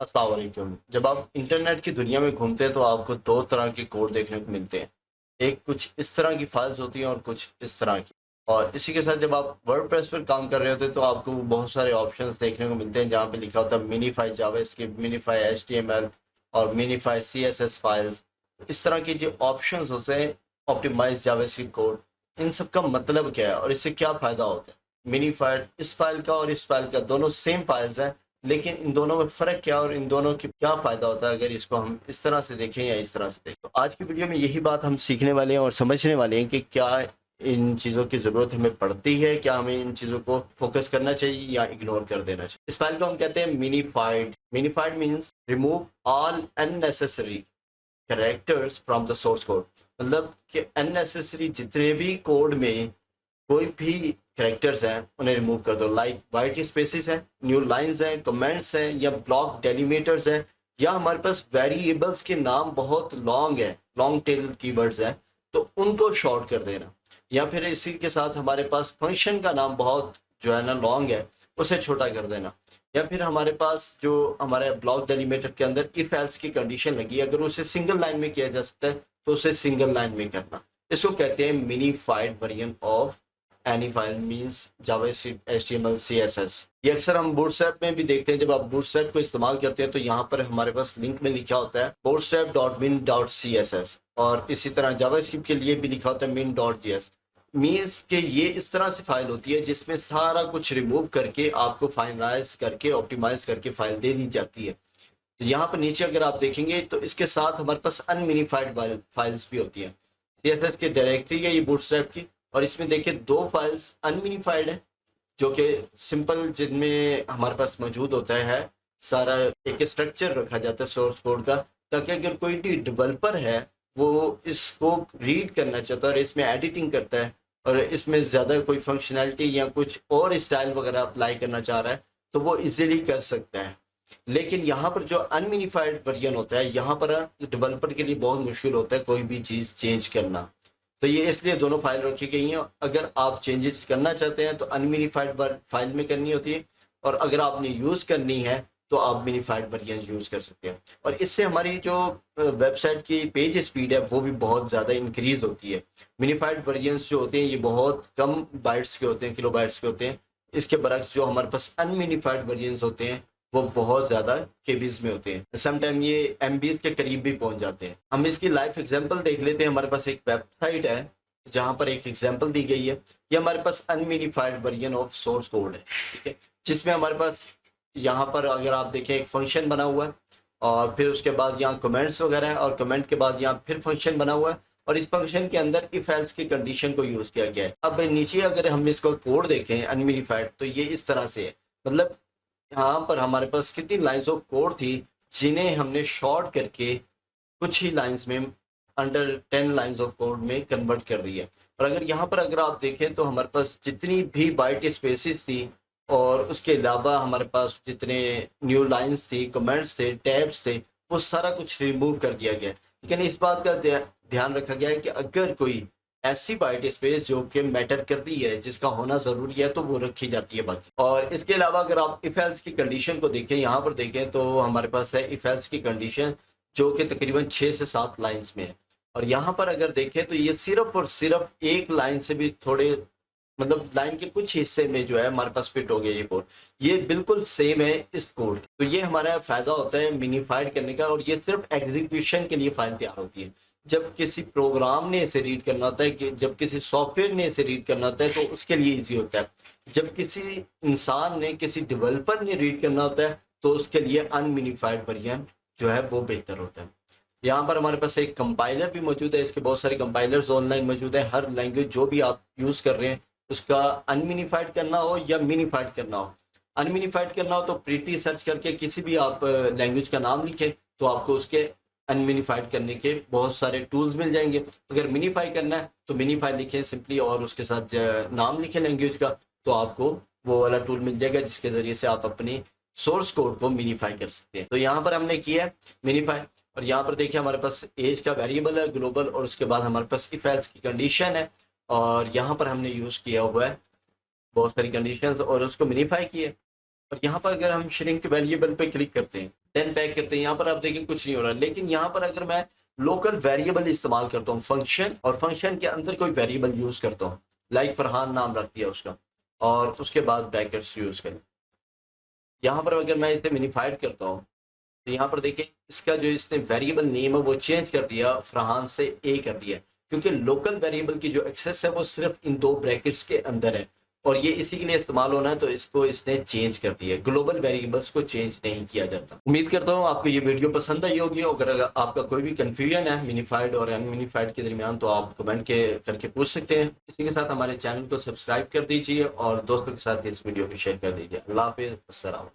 अस्सलाम वालेकुम। जब आप इंटरनेट की दुनिया में घूमते हैं तो आपको दो तरह के कोड देखने को मिलते हैं। एक कुछ इस तरह की फाइल्स होती हैं और कुछ इस तरह की। और इसी के साथ जब आप वर्डप्रेस पर काम कर रहे होते हैं तो आपको बहुत सारे ऑप्शंस देखने को मिलते हैं जहाँ पे लिखा होता है मिनीफाई जावास्क्रिप्ट, मिनीफाई एचटीएमएल और मिनीफाई सीएसएस फाइल्स। इस तरह के जो ऑप्शंस होते हैं, ऑप्टिमाइज जावास्क्रिप्ट कोड, इन सब का मतलब क्या है और इससे क्या फ़ायदा होता है। मिनीफाइड इस फाइल का और इस फाइल का दोनों सेम फाइल्स हैं, लेकिन इन दोनों में फ़र्क क्या और इन दोनों की क्या फ़ायदा होता है अगर इसको हम इस तरह से देखें या इस तरह से देखें। तो आज की वीडियो में यही बात हम सीखने वाले हैं और समझने वाले हैं कि क्या इन चीज़ों की ज़रूरत हमें पड़ती है, क्या हमें इन चीज़ों को फोकस करना चाहिए या इग्नोर कर देना चाहिए। इस फाइल को हम कहते हैं minified. Minified means remove all unnecessary characters from the source code. मतलब कि अननेसेसरी जितने भी कोड में कोई भी कैरेक्टर्स हैं उन्हें रिमूव कर दो। लाइक वाइट स्पेसिस हैं, न्यू लाइंस हैं, कमेंट्स हैं या ब्लॉक डेलीमीटर्स हैं, या हमारे पास वेरिएबल्स के नाम बहुत लॉन्ग है, लॉन्ग टेल कीवर्ड्स हैं, तो उनको शॉर्ट कर देना। या फिर इसी के साथ हमारे पास फंक्शन का नाम बहुत जो है ना लॉन्ग है, उसे छोटा कर देना। या फिर हमारे पास जो हमारे ब्लॉक डेलीमीटर के अंदर इफ एल्स की कंडीशन लगी, अगर उसे सिंगल लाइन में किया जा सकता है तो उसे सिंगल लाइन में करना। इसको कहते हैं minified version of any file means JavaScript, HTML, CSS. ये अक्सर हम बूटस्ट्रैप में भी देखते हैं। जब आप बूटस्ट्रैप को इस्तेमाल करते हैं तो यहाँ पर हमारे पास लिंक में लिखा होता है bootstrap.min.css, और इसी तरह जावास्क्रिप्ट के लिए भी लिखा होता है min.js। मीन्स कि ये इस तरह से फाइल होती है जिसमें सारा कुछ रिमूव करके आपको फाइनलाइज करके ऑप्टिमाइज करके फाइल दे दी जाती है। तो यहाँ पर नीचे अगर आप देखेंगे तो इसके साथ हमारे पास अनमिनीफाइड फाइल्स भी होती हैं। सीएसएस की डायरेक्टरी है ये बूटस्ट्रैप की, और इसमें देखिए दो फाइल्स अनमिनीफाइड है जो कि सिंपल, जिनमें हमारे पास मौजूद होता है सारा एक स्ट्रक्चर रखा जाता है सोर्स कोड का, ताकि अगर कोई भी डेवलपर है वो इसको रीड करना चाहता है और इसमें एडिटिंग करता है और इसमें ज़्यादा कोई फंक्शनैलिटी या कुछ और स्टाइल वगैरह अप्लाई करना चाह रहा है तो वो इजीली कर सकता है। लेकिन यहाँ पर जो अनमिनीफाइड वर्जन होता है, यहाँ पर डेवलपर के लिए बहुत मुश्किल होता है कोई भी चीज़ चेंज करना। तो ये इसलिए दोनों फाइल रखी गई हैं। अगर आप चेंजेस करना चाहते हैं तो अनमिनीफाइड फाइल में करनी होती है, और अगर आपने यूज़ करनी है तो आप मिनीफाइड वर्जन यूज़ कर सकते हैं। और इससे हमारी जो वेबसाइट की पेज स्पीड है वो भी बहुत ज़्यादा इंक्रीज़ होती है। मिनीफाइड वर्जन्स जो होते हैं ये बहुत कम बाइट्स के होते हैं, किलो बाइट्स के होते हैं। इसके बरक्स जो हमारे पास अनमिनीफाइड वर्जन्स होते हैं वो बहुत ज़्यादा केबीज में होते हैं, समटाइम ये एमबीज के करीब भी पहुंच जाते हैं। हम इसकी लाइव एग्जांपल देख लेते हैं। हमारे पास एक वेबसाइट है जहां पर एक एग्जांपल दी गई है। ये हमारे पास अनमिनीफाइड वर्जन ऑफ सोर्स कोड है, ठीक है, जिसमें हमारे पास यहाँ पर अगर आप देखें एक फंक्शन बना हुआ है, और फिर उसके बाद यहाँ कमेंट्स वगैरह है, और कमेंट के बाद यहाँ फिर फंक्शन बना हुआ है, और इस फंक्शन के अंदर इफ एल्स की कंडीशन को यूज़ किया गया है। अब नीचे अगर हम इसको कोड देखें अनमिनीफाइड तो ये इस तरह से है। मतलब यहाँ पर हमारे पास कितनी लाइंस ऑफ कोड थी जिन्हें हमने शॉर्ट करके कुछ ही लाइंस में, अंडर 10 लाइंस ऑफ कोड में कन्वर्ट कर दिया। और अगर यहाँ पर अगर आप देखें तो हमारे पास जितनी भी वाइट स्पेसिस थी और उसके अलावा हमारे पास जितने न्यू लाइंस थी, कमेंट्स थे, टैब्स थे, वो सारा कुछ रिमूव कर दिया गया। लेकिन इस बात का ध्यान रखा गया है कि अगर कोई ऐसी वाइट स्पेस जो कि मैटर करती है, जिसका होना ज़रूरी है, तो वो रखी जाती है बाकी। और इसके अलावा अगर आप इफ एल्स की कंडीशन को देखें, यहाँ पर देखें तो हमारे पास है इफ एल्स की कंडीशन जो कि तकरीबन 6 से 7 लाइंस में है। और यहाँ पर अगर देखें तो ये सिर्फ और सिर्फ एक लाइन से भी थोड़े, मतलब लाइन के कुछ हिस्से में जो है हमारे पास फिट हो गया ये कोड। ये बिल्कुल सेम है इस कोड। तो ये हमारा फ़ायदा होता है मिनीफाइड करने का, और ये सिर्फ एग्जीक्यूशन के लिए फाइल तैयार होती है। जब किसी प्रोग्राम ने इसे रीड करना होता है, कि जब किसी सॉफ्टवेयर ने इसे रीड करना होता है तो उसके लिए इजी होता है। जब किसी इंसान ने, किसी डेवलपर ने रीड करना होता है तो उसके लिए अनमिनीफाइड वर्जन जो है वो बेहतर होता है। यहाँ पर हमारे पास एक कंपाइलर भी मौजूद है। इसके बहुत सारे कंपाइलर्स ऑनलाइन मौजूद है। हर लैंग्वेज जो भी आप यूज़ कर रहे हैं उसका अनमिनीफाइड करना हो या मिनीफाइड करना हो, अनमिनीफाइड करना हो तो प्रीटी सर्च करके किसी भी आप लैंग्वेज का नाम लिखें तो आपको उसके अनमिनीफाइड करने के बहुत सारे टूल्स मिल जाएंगे। अगर मिनीफाई करना है तो मिनीफाई लिखें सिंपली, और उसके साथ नाम लिखें लैंग्वेज का, तो आपको वो वाला टूल मिल जाएगा जिसके ज़रिए से आप अपनी सोर्स कोड को मिनीफाई कर सकते हैं। तो यहाँ पर हमने किया है मिनीफाई। और यहाँ पर देखिए हमारे पास एज का वेरिएबल है ग्लोबल, और उसके बाद हमारे पास इफ एल्स की कंडीशन है, और यहाँ पर हमने यूज़ किया हुआ है बहुत सारी कंडीशंस और उसको मिनीफाई किया। और यहाँ पर अगर हम श्रिंक वेरिएबल पे क्लिक करते हैं देन बैक करते हैं। यहाँ पर आप देखिए कुछ नहीं हो रहा, लेकिन यहाँ पर अगर मैं लोकल वेरिएबल इस्तेमाल करता हूँ, फंक्शन, और फंक्शन के अंदर कोई वेरिएबल यूज करता हूँ, लाइक फरहान नाम रख दिया उसका, और उसके बाद ब्रैकेट्स यूज करें। यहाँ पर अगर मैं इसे मिनीफाइड करता हूँ तो यहाँ पर देखिए इसका जो इसने वेरिएबल नेम है वो चेंज कर दिया, फरहान से ए कर दिया, क्योंकि लोकल वेरिएबल की जो एक्सेस है वो सिर्फ इन दो ब्रैकेट्स के अंदर है और ये इसी के लिए इस्तेमाल होना है, तो इसको इसने चेंज कर दिया। ग्लोबल वेरिएबल्स को चेंज नहीं किया जाता। उम्मीद करता हूँ आपको ये वीडियो पसंद आई होगी। अगर आपका कोई भी कंफ्यूजन है मिनीफाइड और अनमिनीफाइड के दरमियान तो आप कमेंट के करके पूछ सकते हैं। इसी के साथ हमारे चैनल को सब्सक्राइब कर दीजिए और दोस्तों के साथ इस वीडियो को शेयर कर दीजिए। अल्लाह हाफिज़, अस्सलाम।